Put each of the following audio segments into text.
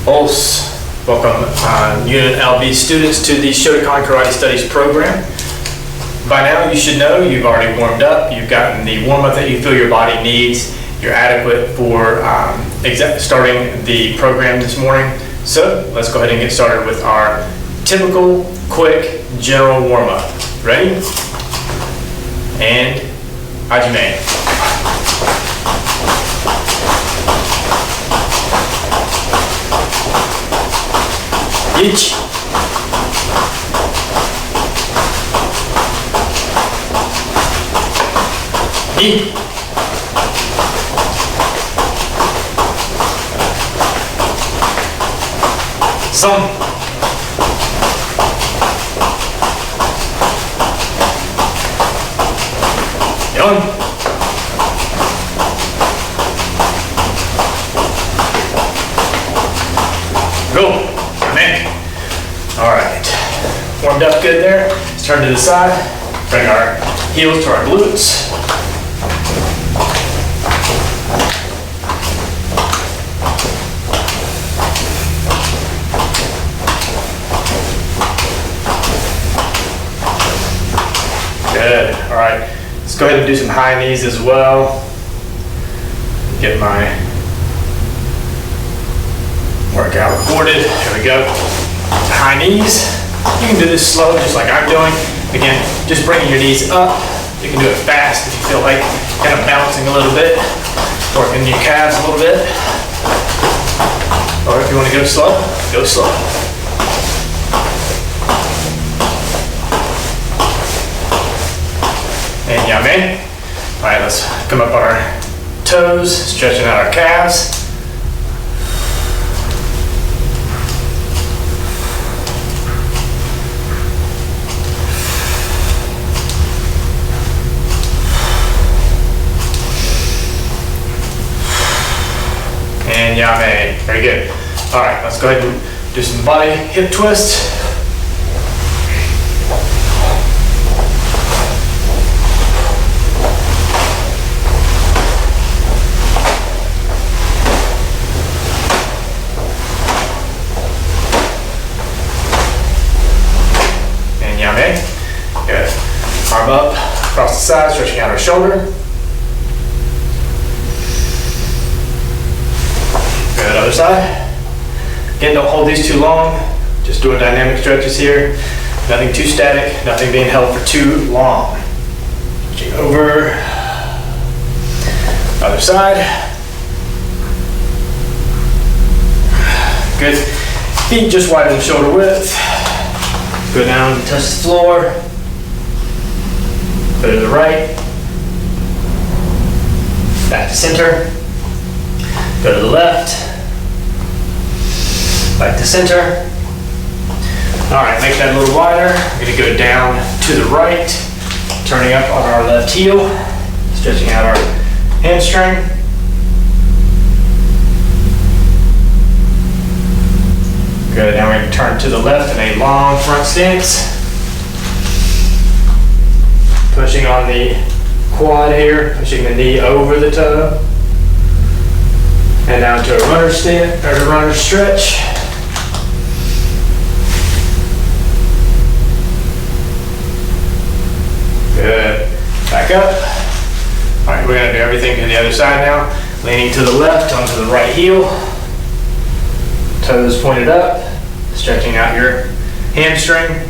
Os. Welcome UNLV students to the Shotokan Karate Studies program. By now you should know you've already warmed up, you've gotten the warm-up that you feel your body needs, you're adequate for starting the program this morning. So let's go ahead and get started with our typical, quick, general warm-up. Ready? And Hajime. Ichi. Ni. San. Yon. Go. All right, warmed up good there. Let's turn to the side, bring our heels to our glutes. Good, all right. Let's go ahead and do some high knees as well. Get my workout recorded, here we go. High knees. You can do this slow, just like I'm doing. Again, just bringing your knees up. You can do it fast if you feel like kind of bouncing a little bit, working your calves a little bit. Or if you want to go slow, go slow. And yame. All right, let's come up on our toes, stretching out our calves. And yame. Very good. All right, let's go ahead and do some body hip twists. And yame. Good. Arm up, across the side, stretching out our shoulder. Good, other side. Again, don't hold these too long. Just doing dynamic stretches here. Nothing too static, nothing being held for too long. Switching over. Other side. Good. Feet just widen shoulder width. Go down, touch the floor. Go to the right. Back to center. Go to the left. Back to center. All right, make that a little wider. We're gonna go down to the right, turning up on our left heel, stretching out our hamstring. Good, now we're gonna turn to the left in a long front stance. Pushing on the quad here, pushing the knee over the toe. And down to a runner stand, or a runner stretch. Good. Back up. All right, we're gonna do everything to the other side now. Leaning to the left onto the right heel. Toes pointed up. Stretching out your hamstring.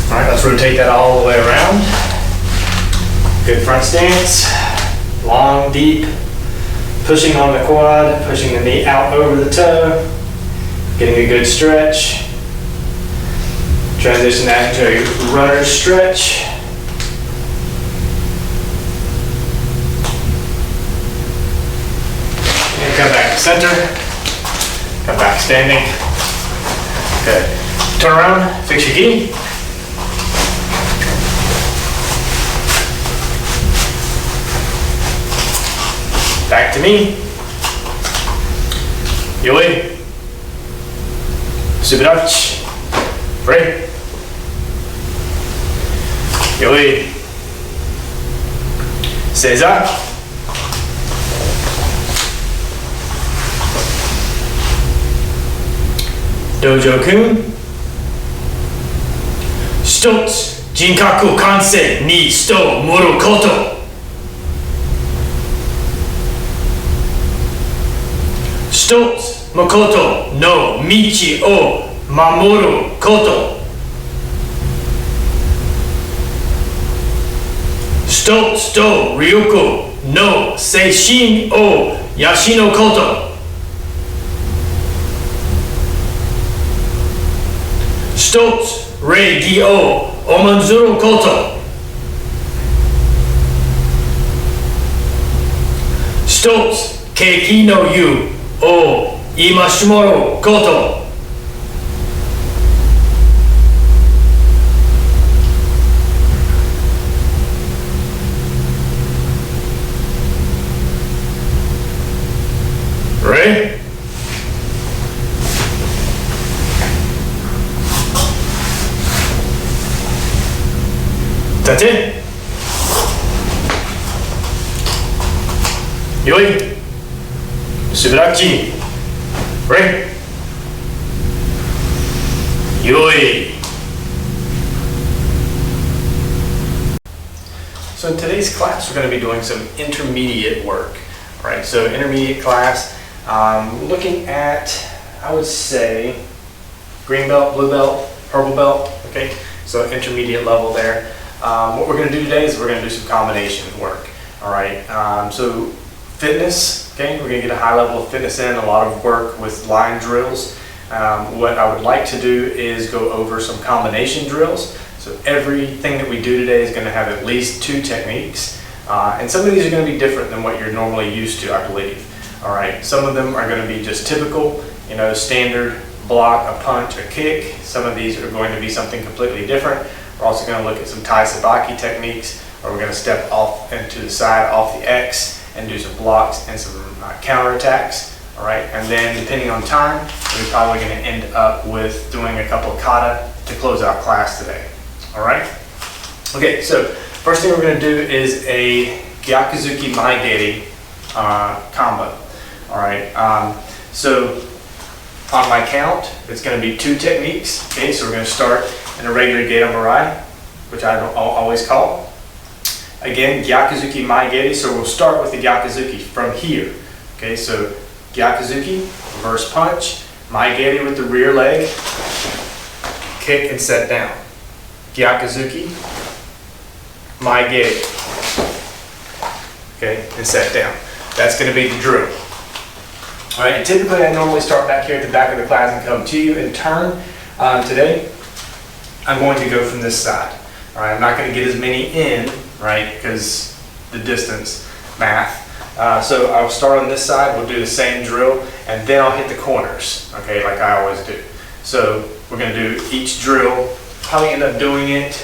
All right, let's rotate that all the way around. Good front stance, long, deep, pushing on the quad, pushing the knee out over the toe, getting a good stretch. Transition that into a runner stretch. And come back to center, come back standing. Good. Turn around, fix your gi. Back to me. Yoi. Subirachi. Free. Yoi. Seiza. Dojo-kun. 一つ、人格完成に人を盛ること。一つ、誠の道を守ること。一つと力の精神を養うこと。一つ、礼儀を重んずること。一つ、景気の湯を戒めること。Ready? That's it. よい。しばらくち。Ready? よい。So in today's class, we're going to be doing some intermediate work. All right, so intermediate class, looking at, I would say, green belt, blue belt, purple belt. Okay, so intermediate level there. What we're going to do today is we're going to do some combination work. All right, so fitness. Okay, we're going to get a high level of fitness in, a lot of work with line drills. What I would like to do is go over some combination drills. So everything that we do today is going to have at least 2 techniques. And some of these are going to be different than what you're normally used to, I believe. All right, some of them are going to be just typical, you know, standard block, a punch, a kick. Some of these are going to be something completely different. We're also going to look at some Tai Sabaki techniques, where we're going to step off into the side, off the X, and do some blocks and some counter attacks. All right, and then depending on time, we're probably going to end up with doing a couple of kata to close out class today. All right. Okay, so first thing we're going to do is a Gyakuzuki Maigeri combo. All right. So on my count, it's going to be 2 techniques. Okay, so we're going to start in a regular Gedo Marai, which I always call. Again, Gyakuzuki Maigeri. So we'll start with the Gyakuzuki from here. Okay, so Gyakuzuki, reverse punch, Maigeri with the rear leg, kick and set down. Gyakuzuki, Maigeri, okay, and set down. That's going to be the drill. All right, and typically I normally start back here at the back of the class and come to you and turn. Today, I'm going to go from this side. All right, I'm not going to get as many in, right, because the distance, math. So I'll start on this side, we'll do the same drill, and then I'll hit the corners, okay, like I always do. So we're going to do each drill. Probably end up doing it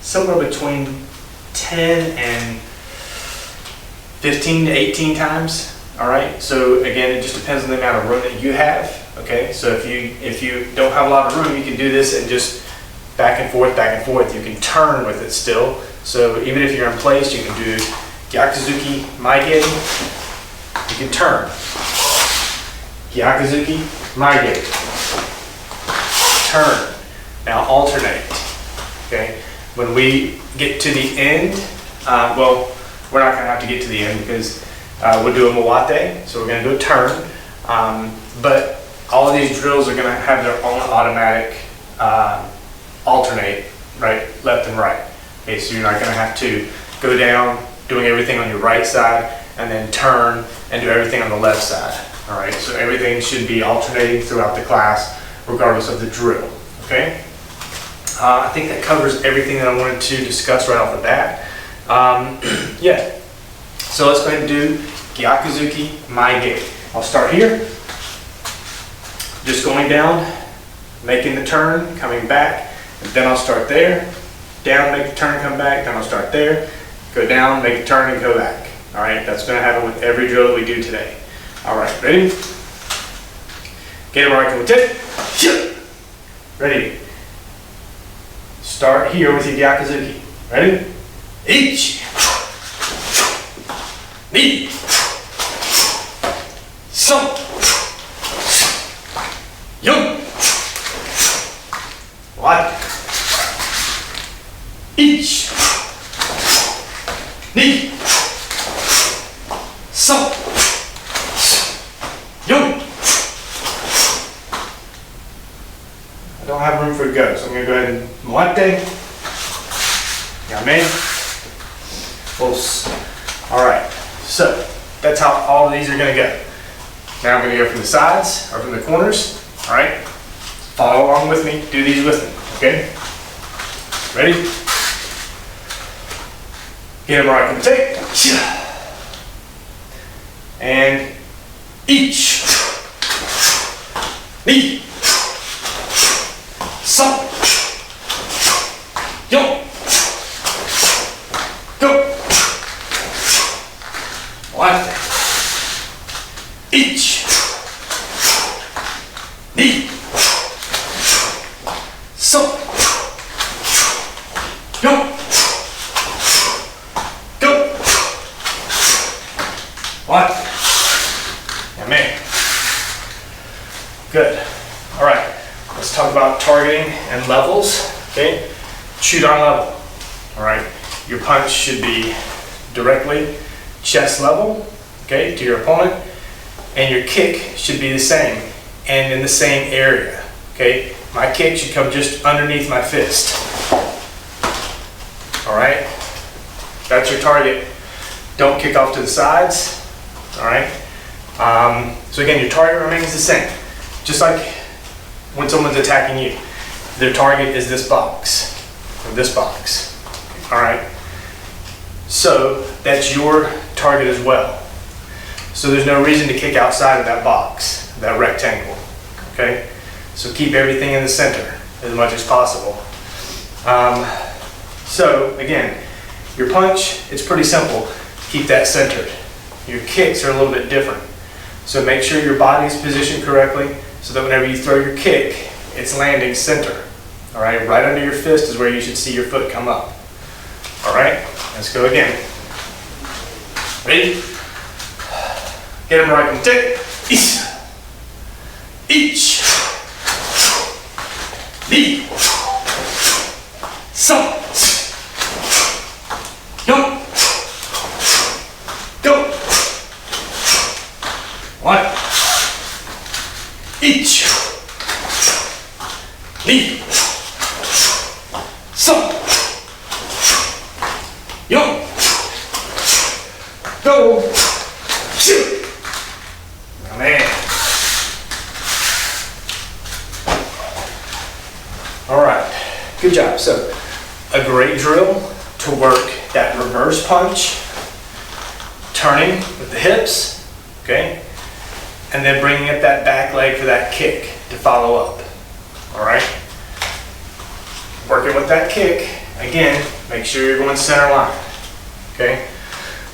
somewhere between 10 and 15 to 18 times. All right, so again, it just depends on the amount of room that you have. Okay, so if you don't have a lot of room, you can do this and just back and forth, back and forth. You can turn with it still. So even if you're in place, you can do Gyakuzuki Maigeri. You can turn. Gyakuzuki Maigeri. Turn. Now alternate. Okay. When we get to the end, well, we're not going to have to get to the end because we'll do a Mawate. So we're going to do a turn. But all of these drills are going to have their own automatic alternate, right, left and right. Okay. So you're not going to have to go down doing everything on your right side and then turn and do everything on the left side. All right. So everything should be alternating throughout the class, regardless of the drill. Okay. I think that covers everything that I wanted to discuss right off the bat. Yeah, so let's go ahead and do Gyakuzuki Maigeri. I'll start here, just going down, making the turn, coming back, and then I'll start there, down, make the turn, come back, then I'll start there, go down, make a turn, and go back. All right, that's going to happen with every drill that we do today. All right, ready? Get it right, ready? Start here with your Gyakuzuki. Ready? Ich, ni, some, yum, 1、2、3、4。I don't have room for it to go, so I'm going to go ahead and muerte. Got me? Alright, so that's how all of these are going to go. Now I'm going to go from the sides or from the corners. Alright? Follow along with me. Do these with me. Okay? Ready? Get them right on the tape. And each. 2、3、4。Go. 1、1、2、3、4。Go. 1. And man. Good. All right. Let's talk about targeting and levels. Okay. Shoot on level. All right. Your punch should be directly chest level, okay, to your opponent, and your kick should be the same and in the same area. Okay. My kick should come just underneath my fist. All right. That's your target. Don't kick off to the sides. All right. So again, your target remains the same. Just like when someone's attacking you, their target is this box or this box. All right. So that's your target as well. So there's no reason to kick outside of that box, that rectangle. Okay. So keep everything in the center as much as possible. So again, your punch, it's pretty simple. Keep that centered. Your kicks are a little bit different. So make sure your body's positioned correctly so that whenever you throw your kick, it's landing center. All right, right under your fist is where you should see your foot come up. All right, let's go again. Ready? Get them right on the tip. Each. 2、3、4。Go. 1、1、2、3、4。Go. Shoot. Man. All right. Good job. So, a great drill to work that reverse punch, turning with the hips, okay, and then bringing up that back leg for that kick to follow up. All right. Working with that kick. Again, make sure you're going center line. Okay.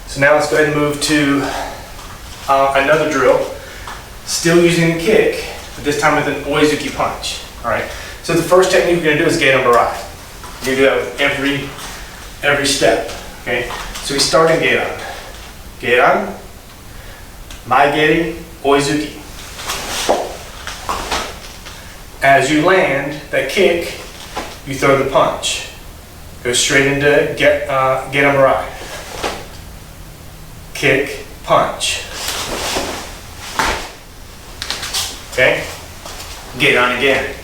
So now let's go ahead and move to another drill. Still using the kick, but this time with an oizuki punch. All right. So the first technique we're going to do is gedan barai. You're going to do that with every step. Okay. So we start in gedan. Gedan, maigeri, oizuki. As you land that kick, you throw the punch. Go straight into gedan barai. Kick, punch. Okay? Gedan again.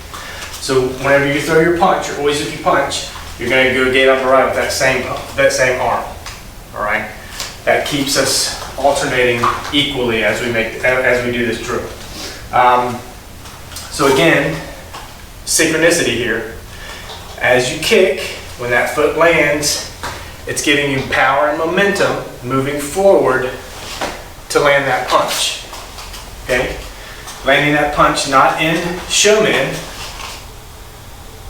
So whenever you throw your punch, your oizuki punch, you're going to go gedan barai with that same arm. All right? That keeps us alternating equally as we do this drill. So again, synchronicity here. As you kick, when that foot lands, it's giving you power and momentum moving forward to land that punch. Okay? Landing that punch not in shomen,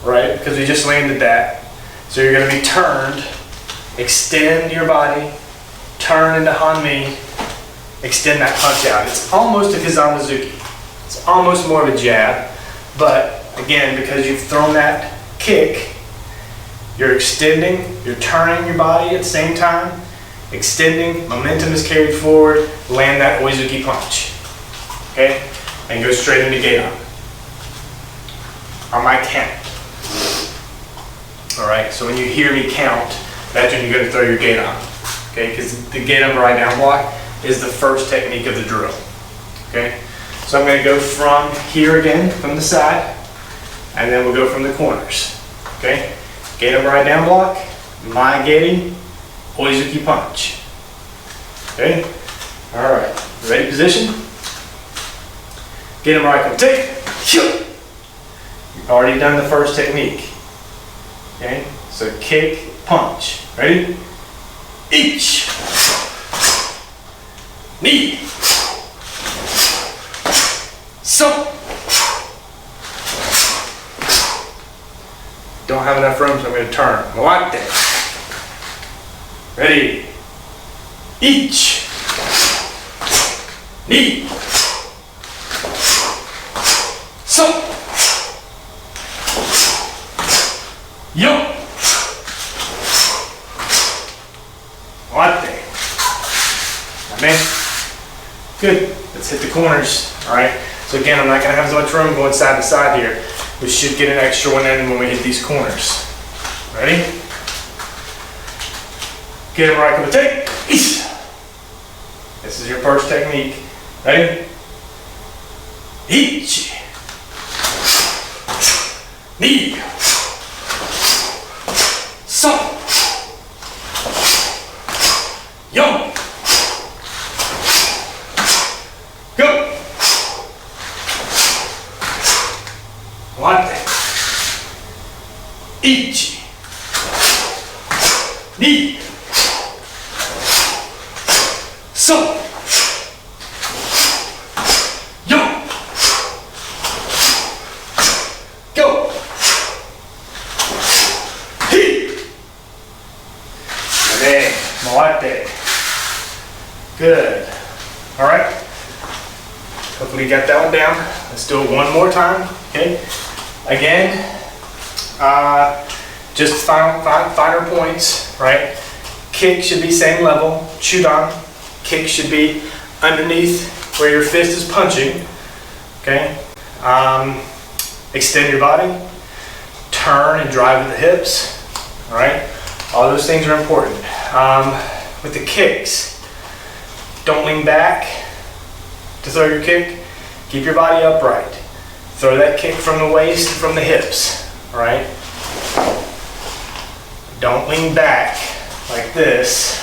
right? Because we just landed that. So you're going to be turned, extend your body, turn into hanmi, extend that punch out. It's almost a kizamazuki. It's almost more of a jab, but again, because you've thrown that kick, you're extending, you're turning your body at the same time, extending, momentum is carried forward, land that oizuki punch. Okay? And go straight into gedan. On my count. All right, so when you hear me count, that's when you're going to throw your gate on. Okay, because the gate up right down block is the first technique of the drill. Okay, so I'm going to go from here again, from the side, and then we'll go from the corners. Okay, gate up right down block, my gating, Oizuki punch. Okay, all right, ready position? Get him right, come take. You've already done the first technique. Okay, so kick, punch. Ready? Each. Knee. So. Don't have enough room, so I'm going to turn. Like that. Ready? Each. Knee. So. Yo. Like that. Amen. Good. Let's hit the corners. All right. So again, I'm not going to have as much room going side to side here. We should get an extra one in when we hit these corners. Ready? Get him right, come and take. This is your first technique. Ready? Each. Knee. So. Yo. Go. Like that. Each. Knee. So. Yo. Go. He. There. Like that. Good. All right. Hopefully you got that one down. Let's do it one more time. Okay. Again, just finer points, right? Kick should be same level. Shotokan. Kick should be underneath where your fist is punching. Okay. Extend your body. Turn and drive with the hips. All right. All those things are important. With the kicks, don't lean back to throw your kick. Keep your body upright. Throw that kick from the waist, from the hips, all right? Don't lean back like this,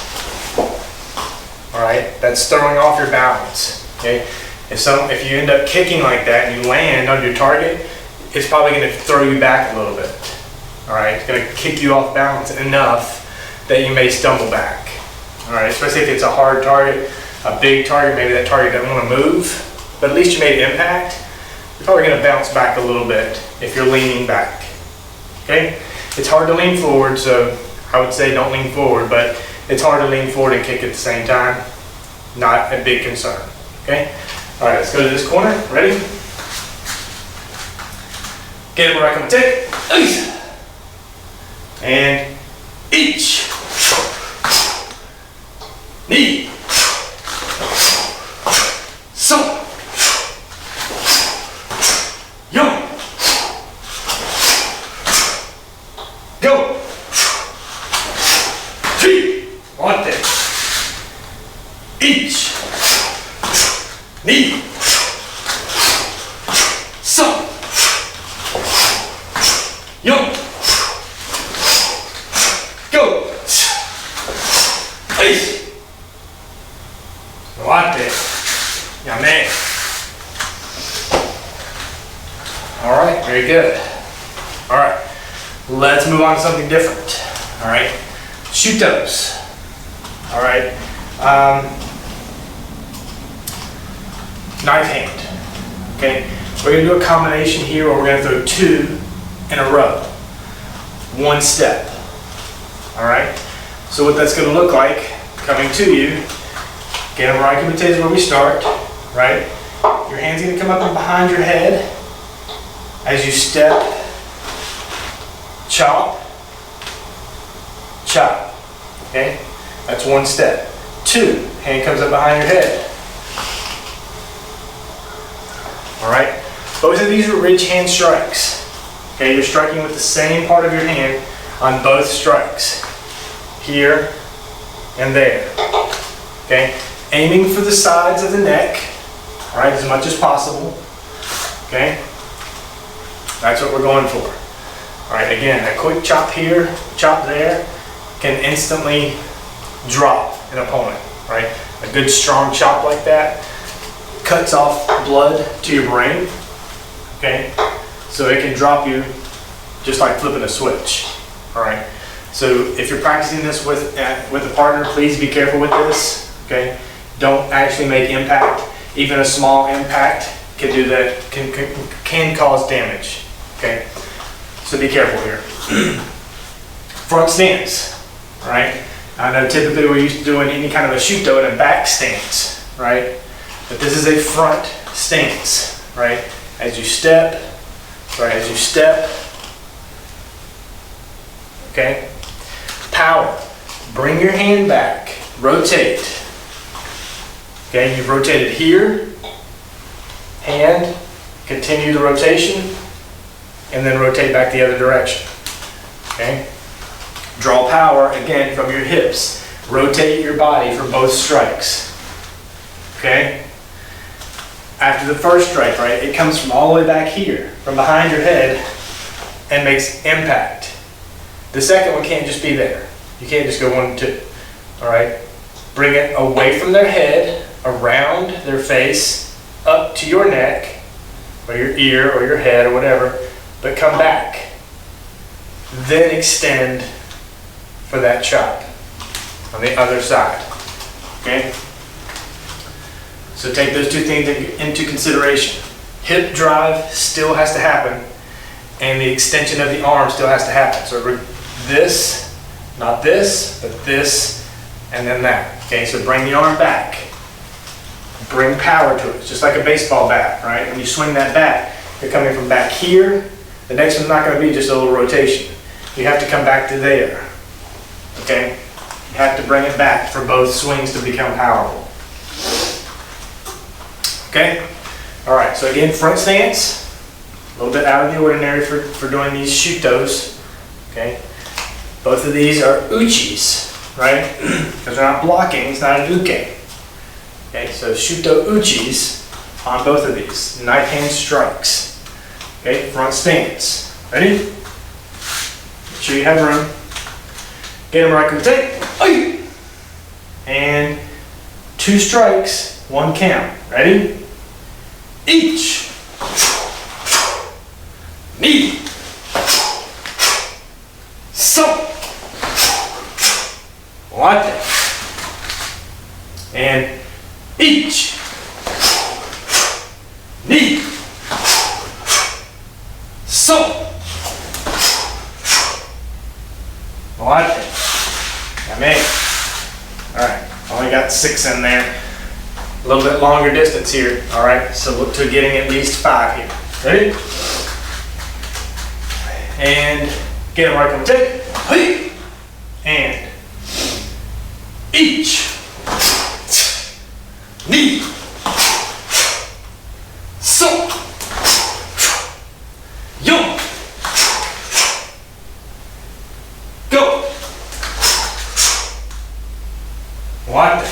all right? That's throwing off your balance, okay? If you end up kicking like that and you land on your target, it's probably gonna throw you back a little bit, all right? It's gonna kick you off balance enough that you may stumble back, all right? Especially if it's a hard target, a big target, maybe that target doesn't wanna move, but at least you made impact. You're probably going to bounce back a little bit if you're leaning back. Okay? It's hard to lean forward, so I would say don't lean forward, but it's hard to lean forward and kick at the same time. Not a big concern. Okay? All right, let's go to this corner. Ready? Get it where I come take. And each. Knee. So. Yo. Go. Three. Like that. Each. Knee. So. Yo. Go. Hey. Like that. Yeah, man. All right, very good. All right, let's move on to something different. All right, Shutos. All right, knife hand. Okay, we're gonna do a combination here where we're gonna throw two in a row, one step. All right, so what that's gonna look like coming to you. Get them right is where we start. Right, your hand's gonna come up and behind your head. As you step, chop, chop, okay? That's one step. Two, hand comes up behind your head. All right, both of these are ridge hand strikes. Okay, you're striking with the same part of your hand on both strikes, here and there. Okay, aiming for the sides of the neck, all right, as much as possible. Okay, that's what we're going for. All right, again, a quick chop here, chop there, can instantly drop an opponent, right? A good strong chop like that cuts off blood to your brain, okay? So it can drop you just like flipping a switch, all right? So if you're practicing this with a partner, please be careful with this, okay? Don't actually make impact. Even a small impact can do that, can cause damage, okay? So be careful here. Front stance, right? I know typically we're used to doing any kind of a shuto in a back stance, right? But this is a front stance, right? As you step, okay? Power, bring your hand back, rotate. Okay, you've rotated here, hand, continue the rotation, and then rotate back the other direction, okay? Draw power, again, from your hips. Rotate your body for both strikes, okay? After the first strike, right, it comes from all the way back here, from behind your head, and makes impact. The second one can't just be there. You can't just go 1, 2, all right? Bring it away from their head, around their face, up to your neck, or your ear, or your head, or whatever, but come back. Then extend for that chop on the other side, okay? So take those two things into consideration. Hip drive still has to happen, and the extension of the arm still has to happen. So this, not this, but this, and then that, okay? So bring the arm back. Bring power to it. It's just like a baseball bat, right? When you swing that bat, you're coming from back here. The next one's not going to be just a little rotation. You have to come back to there. Okay? You have to bring it back for both swings to become powerful. Okay? Alright, so again, front stance. A little bit out of the ordinary for doing these shutos. Okay? Both of these are uchis, right? Because they're not blocking, it's not an uke. Okay, so shuto uchis on both of these. Knife hand strikes. Okay, front stance. Ready? Make sure you have room. Get them right, take. And 2 strikes, 1 count. Ready? Each. Knee. So. What? And each. Knee. So. What? Amen. Alright, only got 6 in there. A little bit longer distance here. Alright, so look to getting at least 5 here. Ready? And get them right on the tape. And each. Knee. So. Yo. Go. One.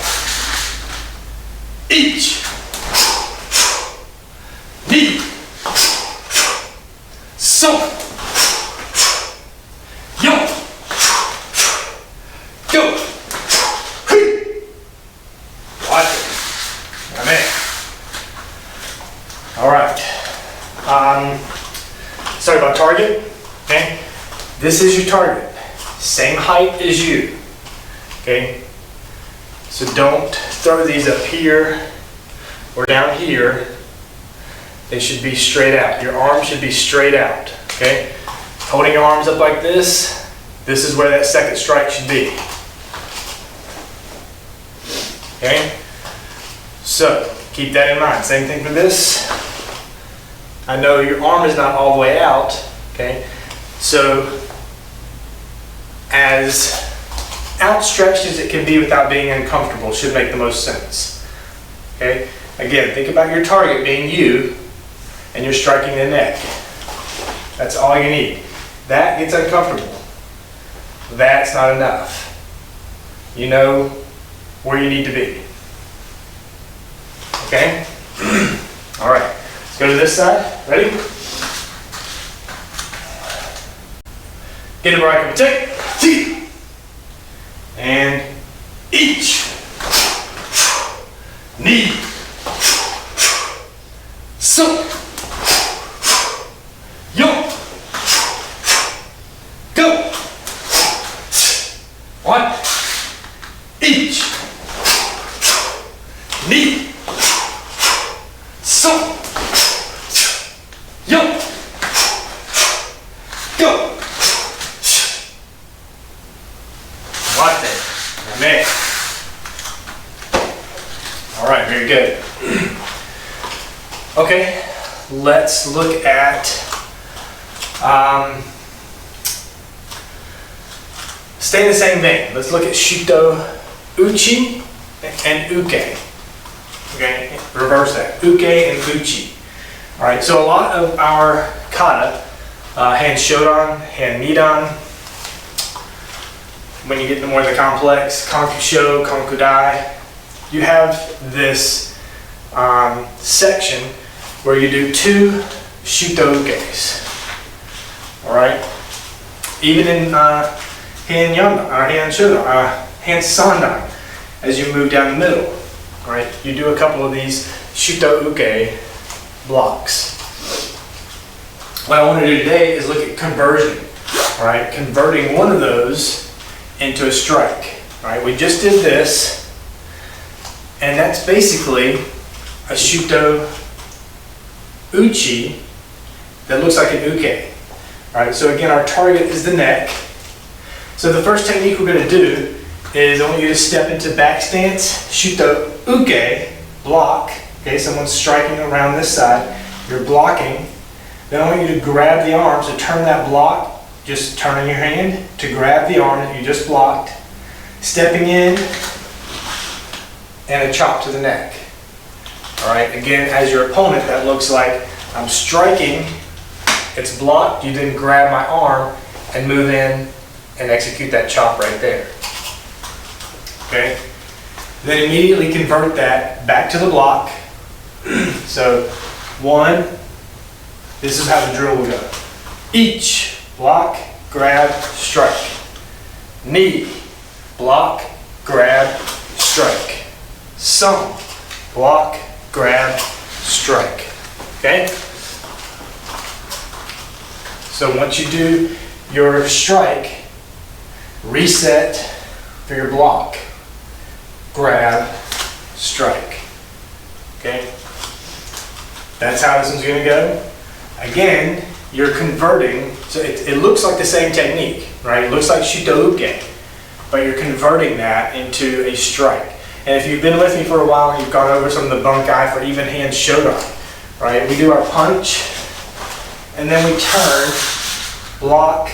Each. Knee. So. Yo. Go. Watch it. Amen. All right. Sorry about target. Okay. This is your target. Same height as you. Okay. So don't throw these up here or down here. They should be straight out. Your arms should be straight out. Okay. Holding your arms up like this. This is where that second strike should be. Okay. So keep that in mind. Same thing for this. I know your arm is not all the way out. Okay. So as outstretched as it can be without being uncomfortable should make the most sense. Okay? Again, think about your target being you and you're striking the neck. That's all you need. That gets uncomfortable. that's not enough. You know where you need to be. Okay? All right, let's go to this side. Ready? Get a break. Take. And each. Knee. So. Yo. Go. One. Each. Knee. So. Yo. Go. What the? Man. All right, very good. Okay, let's look at stay in the same vein. Let's look at Shuto Uchi and Uke. Okay, reverse that. Uke and Uchi. All right, so a lot of our kata, hand Shodan, hand Nidan, when you get into more of the complex, Konkusho, Konkudai, you have this section where you do 2 Shuto-ukes. Alright? Even in hand Yondan, or hand Shodan, hand Sandan, as you move down the middle. Alright? You do a couple of these Shuto-uke blocks. What I want to do today is look at conversion. Alright? Converting one of those into a strike. Alright? We just did this. And that's basically a Shuto Uchi that looks like an uke. Alright, so again, our target is the neck. So the first technique we're going to do is I want you to step into back stance, Shuto Uke, block. Okay, someone's striking around this side. You're blocking. Then I want you to grab the arm, so turn that block, just turning your hand to grab the arm that you just blocked. Stepping in, and a chop to the neck. Alright, again, as your opponent, that looks like I'm striking, it's blocked, you then grab my arm and move in and execute that chop right there. Okay? Then immediately convert that back to the block. So, 1, this is how the drill will go. Each, block, grab, strike. Knee, block, grab, strike. Some, block, grab, strike. Okay? So once you do your strike, reset for your block, grab, strike. Okay? That's how this one's going to go. Again, you're converting, so it looks like the same technique, right? It looks like Shuto-uke, but you're converting that into a strike. And if you've been with me for a while and you've gone over some of the bunkai for even hand Shodan, right? We do our punch, and then we turn, block,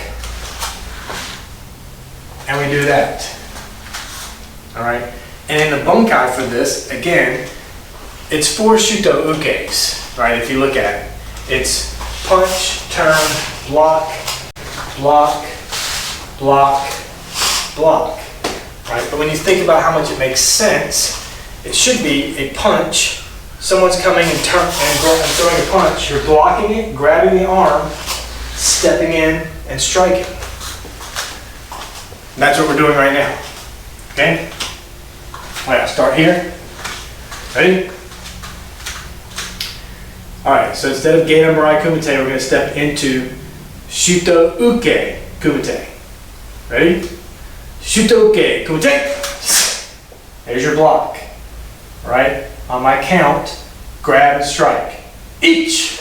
and we do that. All right? And in the bunkai for this, again, it's 4 Shuto-ukes, right? If you look at it, it's punch, turn, block, block, block, block. Right? But when you think about how much it makes sense, it should be a punch. Someone's coming and throwing a punch. You're blocking it, grabbing the arm, stepping in, and striking. And that's what we're doing right now. Okay? All right, I'll start here. Ready? All right, so instead of Gedan Barai Kumite, we're going to step into Shuto Uke Kumite. Ready? Shuto Uke Kumite. There's your block. All right? On my count, grab and strike. Each.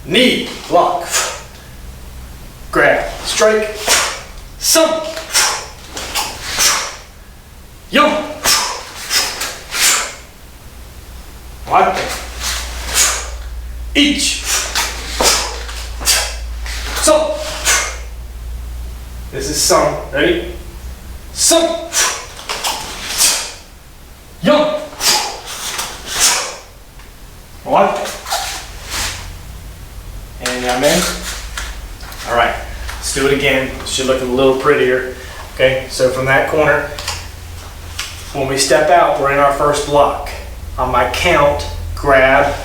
Knee, block. Grab, strike. Some. Yum. What? Each. So. This is some. Ready? Some. Yum. What? And amen. All right. Let's Let's do it again. It should look a little prettier. Okay, so from that corner, when we step out, we're in our first block. On my count, grab,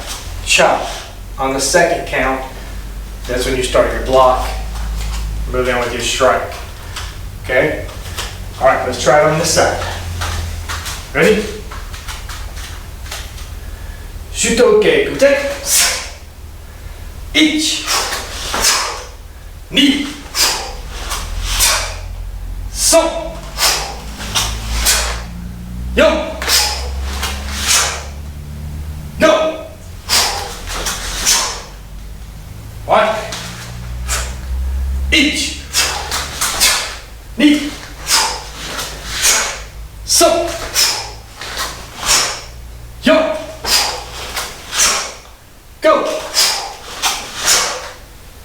chop. On the second count, that's when you start your block. Move in with your strike. Okay? All right, let's try it on this side. Ready? Shotokan. Ich. Ni. So. Yo. Go. One. Ich. Ni. So. Yo. Go.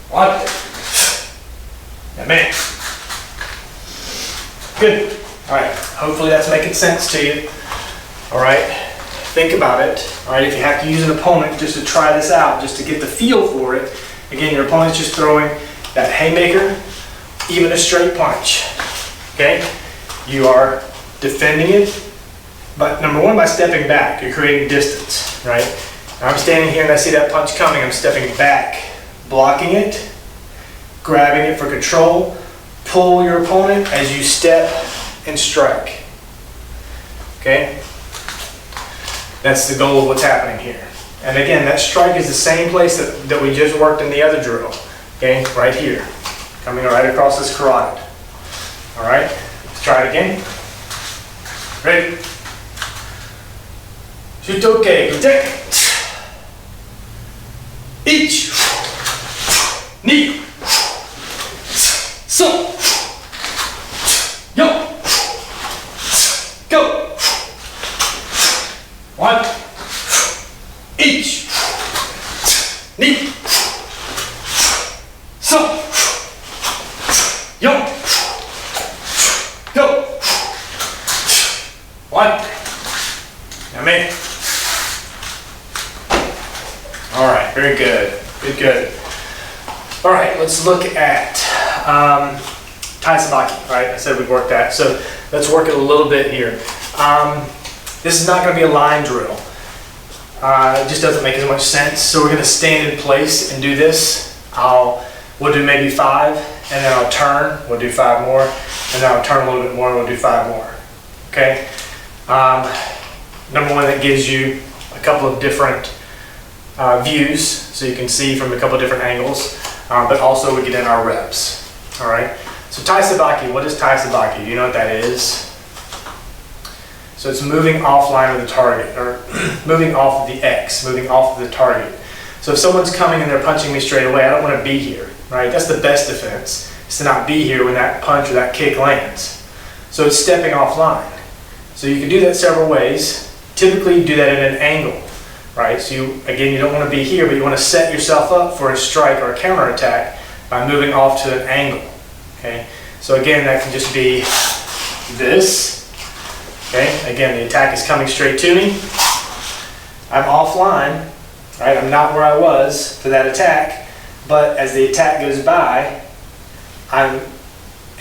One. Yeah, man. Good. All right. Hopefully that's making sense to you. All right. Think about it. All right. If you have to use an opponent just to try this out, just to get the feel for it. Again, your opponent's just throwing that haymaker, even a straight punch. Okay. You are defending it, but number one, by stepping back, you're creating distance, right? I'm standing here and I see that punch coming, I'm stepping back, blocking it, grabbing it for control, pull your opponent as you step and strike. Okay? That's the goal of what's happening here. And again, that strike is the same place that we just worked in the other drill. Okay? Right here. Coming right across this carotid. Alright? Let's try it again. Ready? Shotokan. Ich. Ni. So. Yo. Go. One. Ich. Ni. So. Yo. Go. One. Now me. All right, very good. Good, good. All right, let's look at Tai Sabaki, right? I said we'd work that. So let's work it a little bit here. This is not going to be a line drill. It just doesn't make as much sense. So we're going to stand in place and do this. We'll do maybe 5, and then I'll turn. We'll do 5 more, and then I'll turn a little bit more, and we'll do 5 more. Okay? Number one, that gives you a couple of different views, so you can see from a couple of different angles, but also we get in our reps. All right. So Tai Sabaki, what is Tai Sabaki? Do you know what that is? So it's moving offline of the target, or moving off of the X, moving off of the target. So if someone's coming and they're punching me straight away, I don't want to be here, right? That's the best defense, is to not be here when that punch or that kick lands. So it's stepping offline. So you can do that several ways. Typically you do that at an angle, right? So you don't want to be here, but you want to set yourself up for a strike or a counterattack by moving off to an angle, okay? So again, that can just be this, okay? Again, the attack is coming straight to me. I'm offline, right? I'm not where I was for that attack, but as the attack goes by, I'm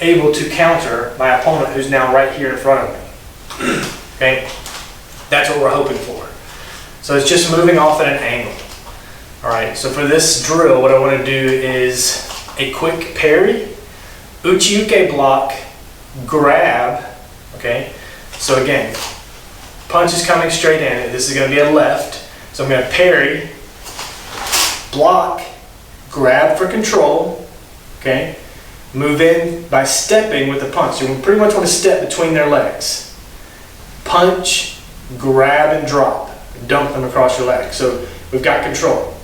able to counter my opponent who's now right here in front of me, okay? That's what we're hoping for. So it's just moving off at an angle. All right, so for this drill, what I want to do is a quick parry, uchi-uke block, grab, okay? So again, punch is coming straight in. This is going to be a left. So I'm going to parry, block, grab for control, okay? Move in by stepping with the punch. So you pretty much want to step between their legs. Punch, grab, and drop. Dump them across your leg. So we've got control.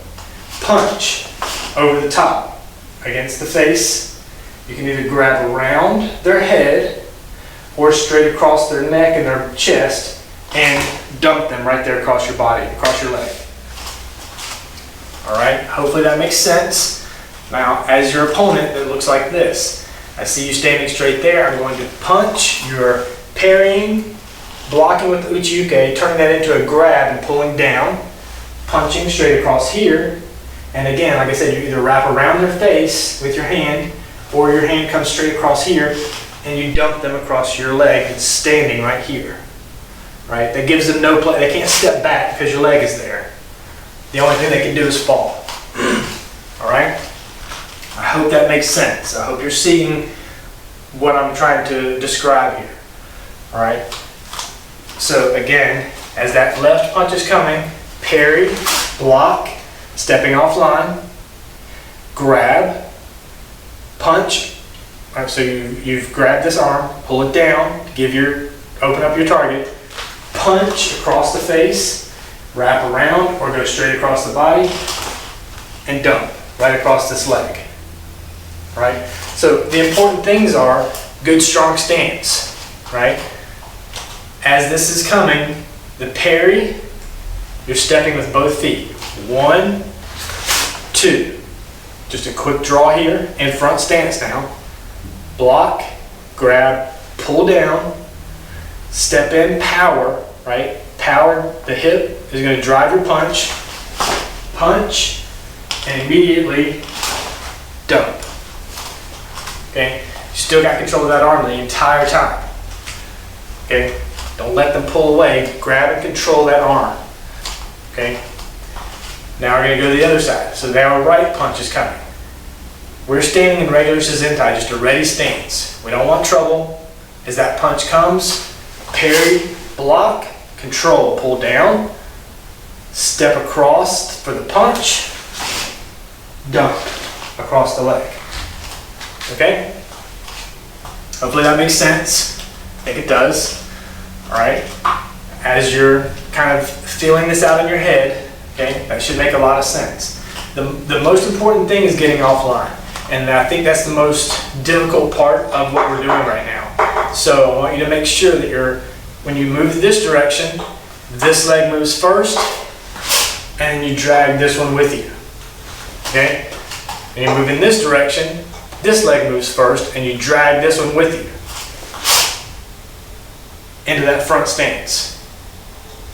Punch over the top against the face. You can either grab around their head or straight across their neck and their chest and dump them right there across your body, across your leg. All right, hopefully that makes sense. Now, as your opponent, it looks like this. I see you standing straight there. I'm going to punch. You're parrying, blocking with the uchi-uke, turning that into a grab and pulling down, punching straight across here. And again, like I said, you either wrap around their face with your hand or your hand comes straight across here and you dump them across your leg that's standing right here. Right? That gives them no play. They can't step back because your leg is there. The only thing they can do is fall. All right? I hope that makes sense. I hope you're seeing what I'm trying to describe here. All right? So again, as that left punch is coming, parry, block, stepping offline, grab, punch. All right, so you've grabbed this arm, pull it down, open up your target, punch across the face, wrap around or go straight across the body, and dump right across this leg. Right? So the important things are good strong stance. Right? As this is coming, the parry, you're stepping with both feet. 1, 2. Just a quick draw here, in front stance now. Block, grab, pull down, step in, power, right? Power, the hip is going to drive your punch, punch, and immediately dump. Okay? You still got control of that arm the entire time. Okay? Don't let them pull away. Grab and control that arm. Okay? Now we're going to go to the other side. So now our right punch is coming. We're standing in regular Shizentai, just a ready stance. We don't want trouble. As that punch comes, parry, block, control, pull down, step across for the punch, dump across the leg. Okay? Hopefully that makes sense. I think it does. All right? As you're kind of feeling this out in your head, okay, that should make a lot of sense. The most important thing is getting offline. And I think that's the most difficult part of what we're doing right now. So I want you to make sure that when you move this direction, this leg moves first, and you drag this one with you. Okay? And you move in this direction, this leg moves first, and you drag this one with you into that front stance.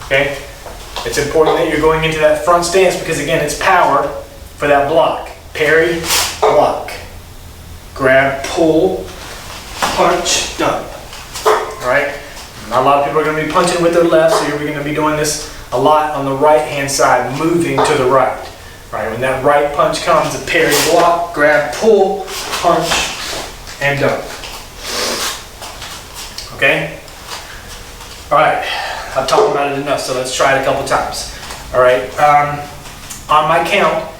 Okay? It's important that you're going into that front stance because, again, it's power for that block. Parry, block, grab, pull, punch, dump. All right? Not a lot of people are going to be punching with their left, so you're going to be doing this a lot on the right-hand side, moving to the right. All right? When that right punch comes, a parry, block, grab, pull, punch, and dump. Okay? All right. I've talked about it enough, so let's try it a couple times. All right? On my count,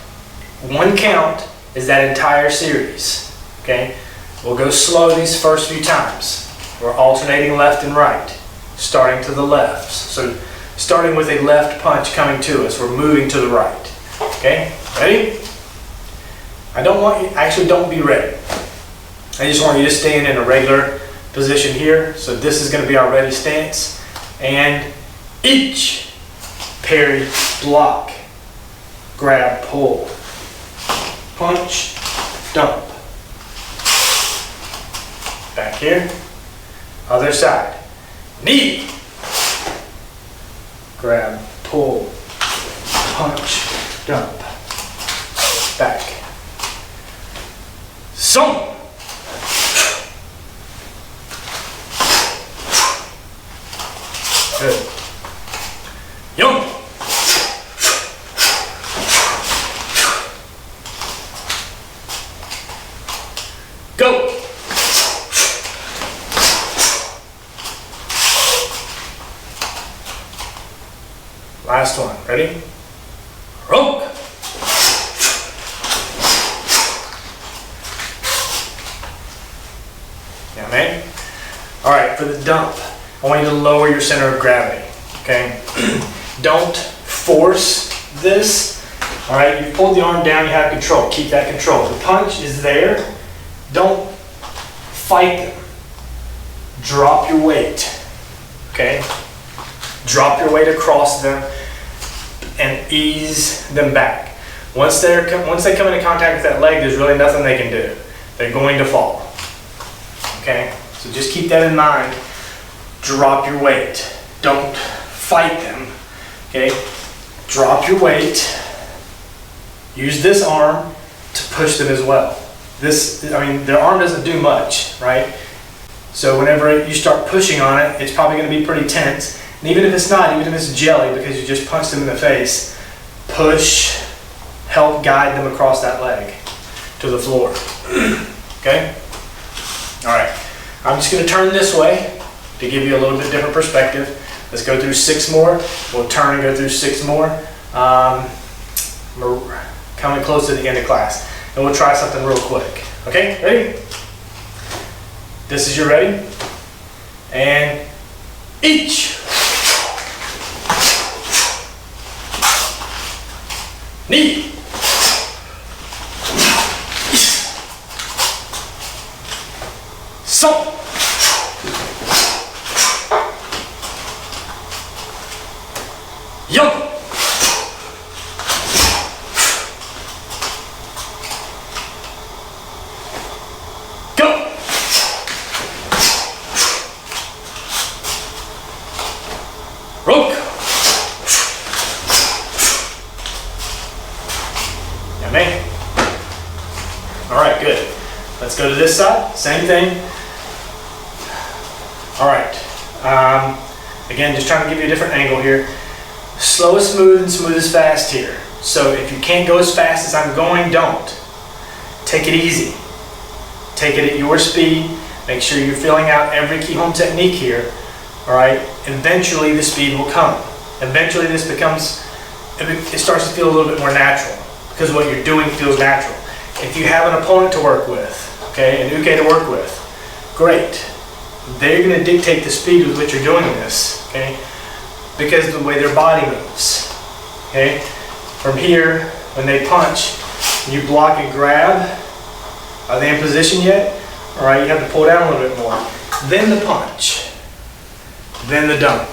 1 count is that entire series. Okay? We'll go slow these first few times. We're alternating left and right, starting to the left. So starting with a left punch coming to us, we're moving to the right. Okay? Ready? I don't want you, actually don't be ready. I just want you to stand in a regular position here. So this is going to be our ready stance. And each parry, block, grab, pull, punch, dump. Back here. Other side. Knee. Grab, pull, punch, dump. Back. Song. Good. Young. Go. Last one. Ready? Roke. Yeah, man. All right, for the dump, I want you to lower your center of gravity. Okay? Don't force this. All right, you pulled the arm down, you have control. Keep that control. The punch is there. Don't fight them. Drop your weight. Okay? Drop your weight across them and ease them back. Once they come into contact with that leg, there's really nothing they can do. They're going to fall. Okay? So just keep that in mind. Drop your weight. Don't fight them. Okay? Drop your weight. Use this arm to push them as well. their arm doesn't do much, right? So whenever you start pushing on it, it's probably going to be pretty tense. And even if it's not, even if it's jelly because you just punched them in the face, push, help guide them across that leg to the floor. Okay? All right. I'm just going to turn this way to give you a little bit different perspective. Let's go through 6 more. We'll turn and go through 6 more. We're coming close to the end of class. And we'll try something real quick. Okay? Ready? This is your ready? And each. Knee. So. Yo. Go. Roke. Yummy. All right, good. Let's go to this side. Same thing. All right. Again, just trying to give you a different angle here. Slow as smooth and smooth as fast here. So if you can't go as fast as I'm going, don't. Take it easy. Take it at your speed. Make sure you're filling out every Kihon technique here. All right. Eventually the speed will come. Eventually this becomes, it starts to feel a little bit more natural because what you're doing feels natural. If you have an opponent to work with, okay, an uke to work with, great. They're going to dictate the speed with which you're doing this, okay, because of the way their body moves, okay. From here, when they punch, you block and grab. Are they in position yet? All right, you have to pull down a little bit more. Then the punch, then the dump,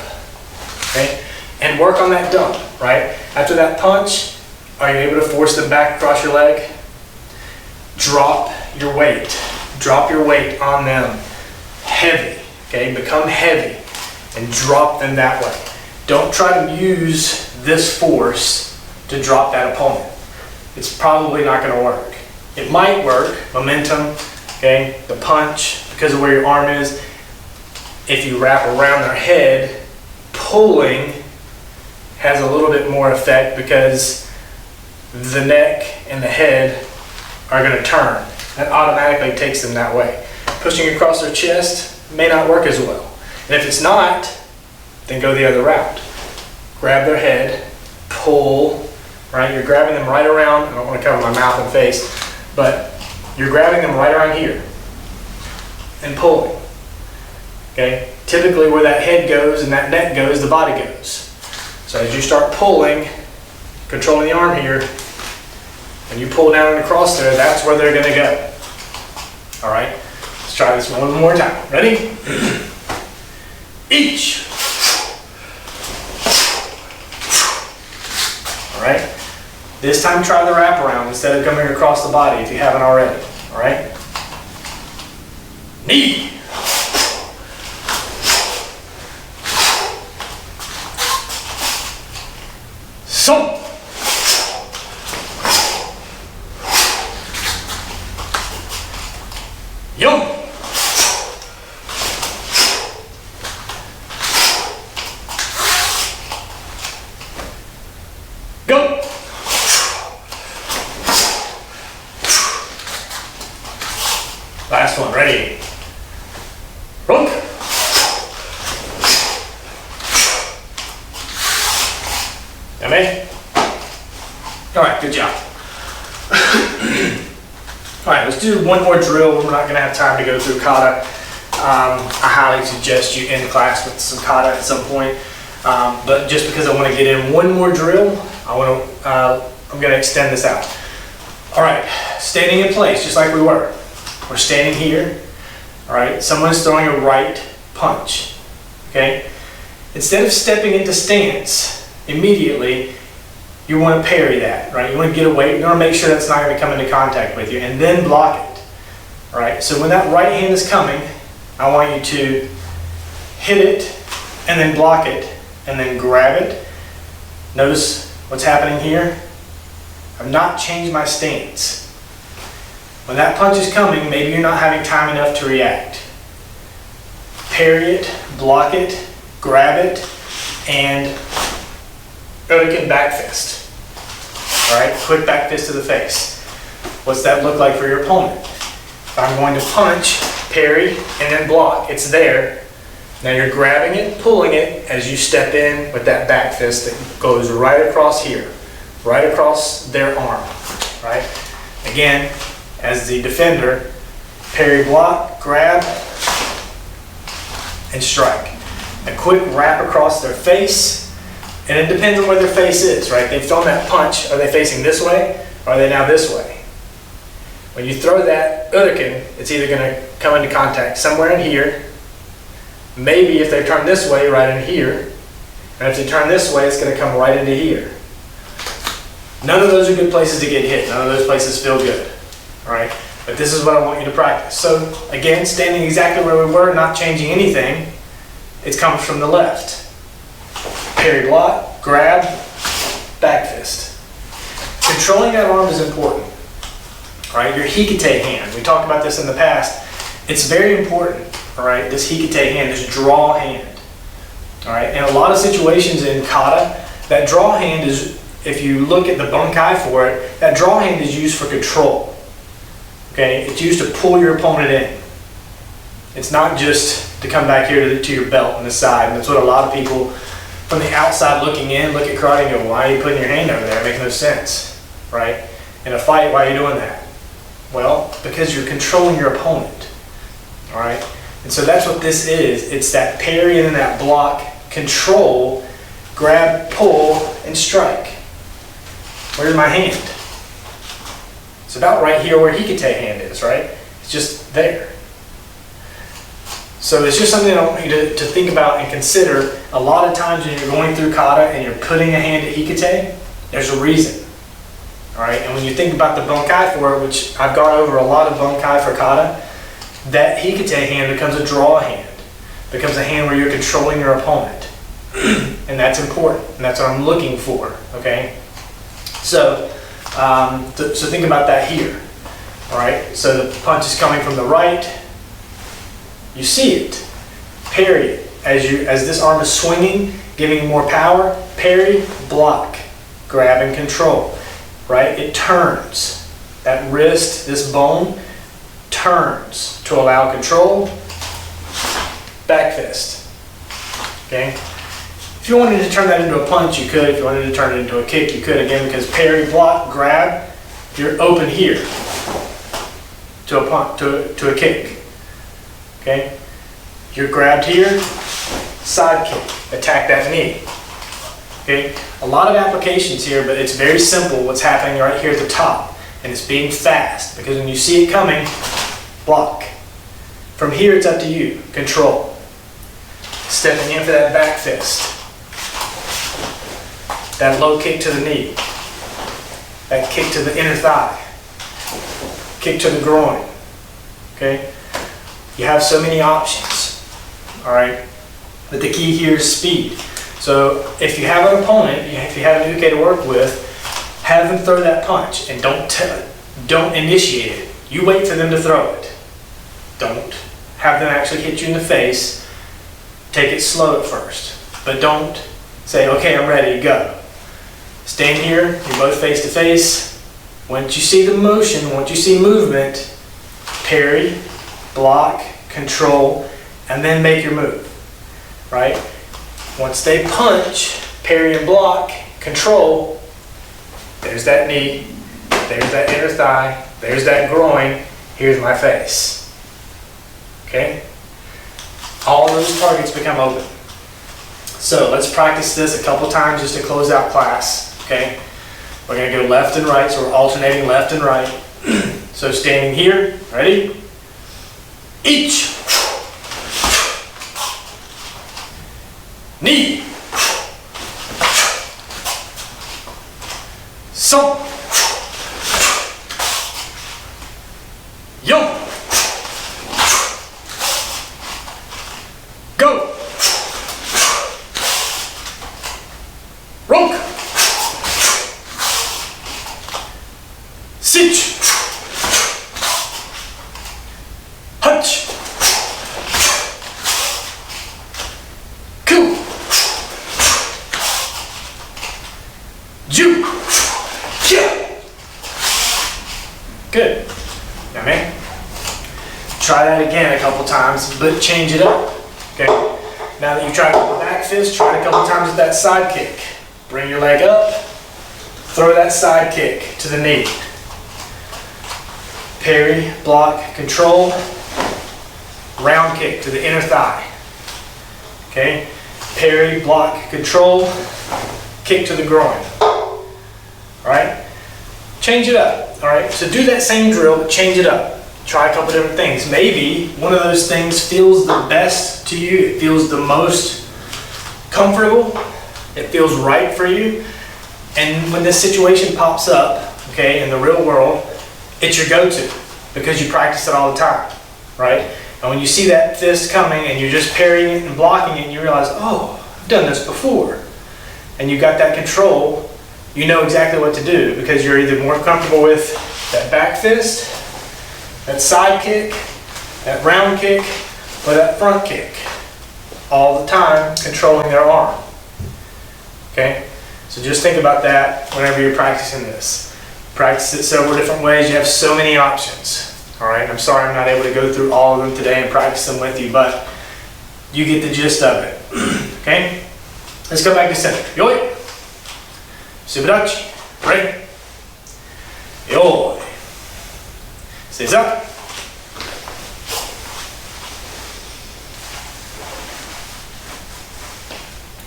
okay, and work on that dump, right? After that punch, are you able to force them back across your leg? Drop your weight on them. Heavy, okay? Become heavy and drop them that way. Don't try to use this force to drop that opponent. It's probably not going to work. It might work, momentum, okay? The punch, because of where your arm is. If you wrap around their head, pulling has a little bit more effect because the neck and the head are going to turn. That automatically takes them that way. Pushing across their chest may not work as well. And if it's not, then go the other route. Grab their head, pull, right? You're grabbing them right around, I don't want to cover my mouth and face, but you're grabbing them right around here and pulling. Okay? Typically where that head goes and that neck goes, the body goes. So as you start pulling, controlling the arm here, and you pull down and across there, that's where they're going to go. All right? Let's try this one more time. Ready? Each. All right? This time try the wraparound instead of coming across the body if you haven't already. All right? Knee. So. Yo. Go. Last one, ready? Rook. Yummy? All right, good job. All right, let's do one more drill. We're not going to have time to go through kata. I highly suggest you end class with some kata at some point. But just because I want to get in one more drill, I'm going to extend this out. All right, standing in place, just like we were. We're standing here. All right, someone's throwing a right punch. Okay? Instead of stepping into stance immediately, you want to parry that, right? You want to get away. You want to make sure that's not going to come into contact with you, and then block it. All right. So when that right hand is coming, I want you to hit it, and then block it, and then grab it. Notice what's happening here. I've not changed my stance. When that punch is coming, maybe you're not having time enough to react. Parry it, block it, grab it, and Shotokan back fist. All right, quick back fist to the face. What's that look like for your opponent? If I'm going to punch, parry, and then block, it's there. Now you're grabbing it, pulling it as you step in with that back fist that goes right across here, right across their arm, right? Again, as the defender, parry, block, grab, and strike. A quick wrap across their face, and it depends on where their face is, right? They've thrown that punch. Are they facing this way, or are they now this way? When you throw that Shotokan, it's either going to come into contact somewhere in here, maybe if they turn this way, right in here, and if they turn this way, it's going to come right into here. None of those are good places to get hit. None of those places feel good, all right? But this is what I want you to practice. So again, standing exactly where we were, not changing anything, it comes from the left. Parry, block, grab, back fist. Controlling that arm is important. All right, your hikite hand, we talked about this in the past. It's very important, all right, this hikite hand, this draw hand. All right, in a lot of situations in kata, that draw hand is, if you look at the bunkai for it, that draw hand is used for control. Okay, it's used to pull your opponent in. It's not just to come back here to your belt on the side. And that's what a lot of people from the outside looking in look at karate and go, why are you putting your hand over there? It makes no sense, right? In a fight, why are you doing that? Well, because you're controlling your opponent, all right? And so that's what this is. It's that parry and then that block, control, grab, pull, and strike. Where's my hand? It's about right here where hikite hand is, right? It's just there. So it's just something I want you to think about and consider. A lot of times when you're going through kata and you're putting a hand at hikite, there's a reason. All right, and when you think about the bunkai for it, which I've gone over a lot of bunkai for kata, that hikite hand becomes a draw hand, becomes a hand where you're controlling your opponent. And that's important, and that's what I'm looking for, okay? So think about that here, all right? So the punch is coming from the right. You see it, parry it. As this arm is swinging, giving more power, parry, block, grab and control, right? It turns. That wrist, this bone, turns to allow control, back fist, okay? If you wanted to turn that into a punch, you could. If you wanted to turn it into a kick, you could, again, because parry, block, grab, you're open here to a kick. Okay? You're grabbed here, side kick, attack that knee. Okay? A lot of applications here, but it's very simple what's happening right here at the top. And it's being fast, because when you see it coming, block. From here, it's up to you. Control. Stepping in for that back fist. That low kick to the knee. That kick to the inner thigh. Kick to the groin. Okay? You have so many options. Alright? But the key here is speed. So if you have an opponent, if you have an uke to work with, have them throw that punch and don't initiate it. You wait for them to throw it. Don't have them actually hit you in the face. Take it slow at first. But don't say, okay, I'm ready, go. Stand here, you're both face to face. Once you see the motion, once you see movement, parry, block, control, and then make your move, right? Once they punch, parry and block, control, there's that knee, there's that inner thigh, there's that groin, here's my face, okay? All those targets become open. So let's practice this a couple times just to close out class, okay? We're gonna go left and right, so we're alternating left and right. So standing here, ready? Each. Knee. Some. Yo. Go. Roke. Sit. try that again a couple times, but change it up. Okay. Now that you've tried the back fist, try it a couple times with that side kick. Bring your leg up, throw that side kick to the knee. Parry, block, control, round kick to the inner thigh. Okay. Parry, block, control, kick to the groin. All right. Change it up. All right. So do that same drill, but change it up. Try a couple different things. Maybe one of those things feels the best to you. It feels the most comfortable. It feels right for you. And when this situation pops up, okay, in the real world, it's your go-to because you practice it all the time, right? And when you see that fist coming and you're just parrying it and blocking it and you realize, oh, I've done this before. And you've got that control, you know exactly what to do because you're either more comfortable with that back fist, that side kick, that round kick, or that front kick. All the time controlling their arm. Okay? So just think about that whenever you're practicing this. Practice it several different ways. You have so many options. Alright? I'm sorry I'm not able to go through all of them today and practice them with you, but you get the gist of it. Okay? Let's go back to center. Yoi. Subidachi. Ready? Yoi. Stays up.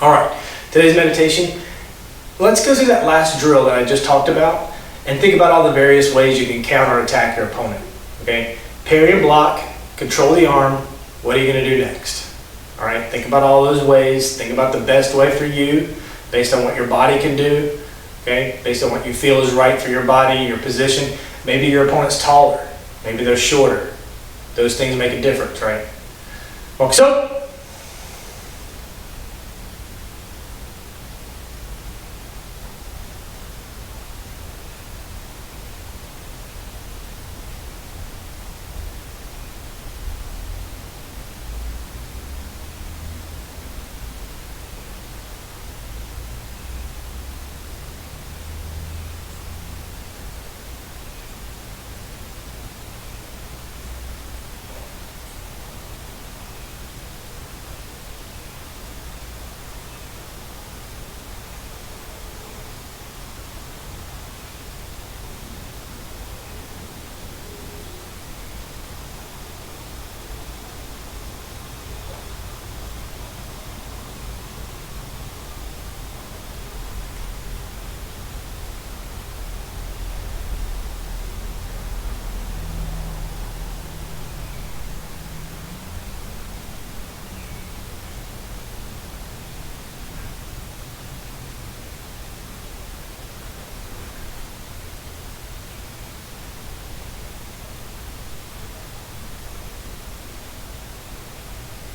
All right, today's meditation, let's go through that last drill that I just talked about and think about all the various ways you can counterattack your opponent. Okay, parry and block, control the arm. What are you going to do next? All right, think about all those ways. Think about the best way for you based on what your body can do. Okay, based on what you feel is right for your body, your position. Maybe your opponent's taller. Maybe they're shorter. Those things make a difference, right? Walk up.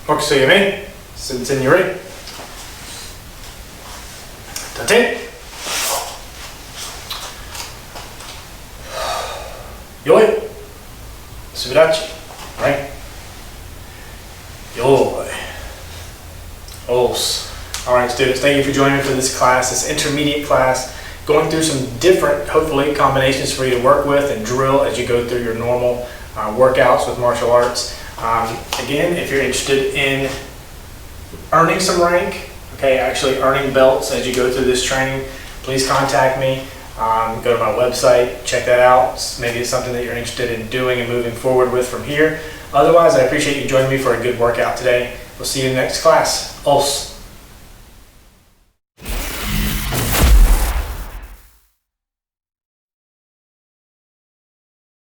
Okay, so you may. Since in your ring. Tate. Yoi. Subidachi. Right? Yoi. Os. Alright, students, thank you for joining me for this class, this intermediate class. Going through some different, hopefully, combinations for you to work with and drill as you go through your normal workouts with martial arts. Again, if you're interested in earning some rank, okay, actually earning belts as you go through this training, please contact me. Go to my website, check that out. Maybe it's something that you're interested in doing and moving forward with from here. Otherwise, I appreciate you joining me for a good workout today. We'll see you in the next class. Os.